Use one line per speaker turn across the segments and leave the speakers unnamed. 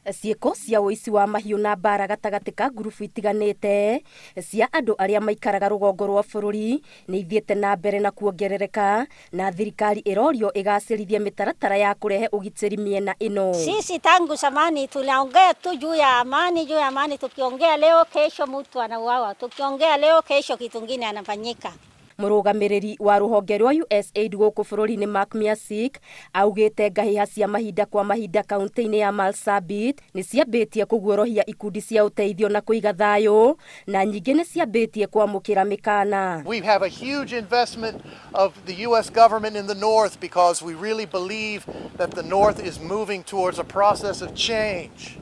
Ciĩko cia ũici wa mahiũ na mbara gatagatĩ ka ngurubu itiganĩte cia andũ arĩa maikaraga rũgongo rwa bũrũri nĩ ithiĩte na mbere na kuongerereka, na thirikari ĩrorio ĩgacĩrithie mĩtaratara ya kũrehe ũgitĩri mĩena ĩno.
Sisi tangu zamani tunaongea tu juu ya amani, tukiongea leo kesho mtu anauawa, tukiongea leo kesho kitu kingine anafanyika.
Mũrũgamĩrĩri wa rũhonge rwa USAID gũkũ bũrũri-inĩ Marsabit augĩte ngahĩha cia mahinda kwa mahinda kaunti-inĩ ya Marsabit nĩ ciambĩtie kũguorohia ikundi cia ũteithio na kũiga thayũ, na nyingĩ nĩ ciambĩtie kwamũkĩra mĩkana.
We have a huge investment of the US government in the north because we really believe that the north is moving towards a process of change.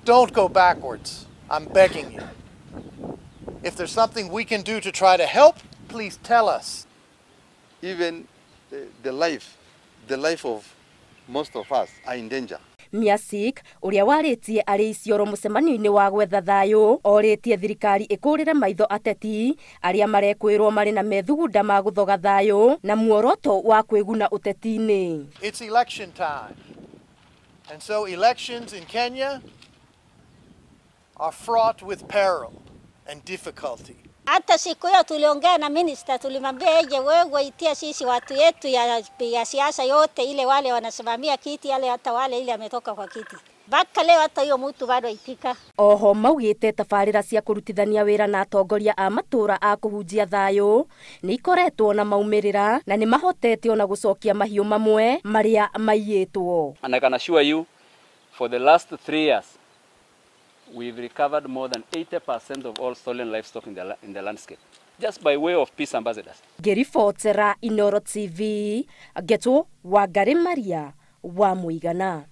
Don't go backwards. I'm begging you. If there's something we can do to try to help, please tell us.
Even the life of most of us are in danger.
Miasik, ũrĩa warĩtie arĩ Isiolo mũcemanio-inĩ wa gwetha thayũ, orĩtie thirikari ĩkũrĩre maitho ateti arĩa marekwĩrwo marĩ na methugunda ma gũthoga thayũ na muoroto wa kwĩguna ũteti-inĩ.
It's election time. And so elections in Kenya are fraught with peril and difficulty.
Hata siku hiyo tuliongea na minister, tulimwambia eje wewe itia sisi watu yetu ya siasa yote ile wale wanasimamia kiti yale hata wale ile ametoka kwa kiti. Baka leo hata hiyo mtu bado itika.
Oho maugĩte tabarĩra cia kũrutithania wĩra na atongoria a matũra a kũhunjia thayũ nĩ ikoretwo na maumĩrĩra na nĩ mahotete ona gũcokia mahiũ mamwe marĩa maiyĩtwo.
And I can assure you, for the last 3 years, we've recovered more than 80% of all stolen livestock in the landscape, just by way of peace ambassadors.
Ngĩribotera Inooro TV, Getwo Wangari Maria wa Mũigana.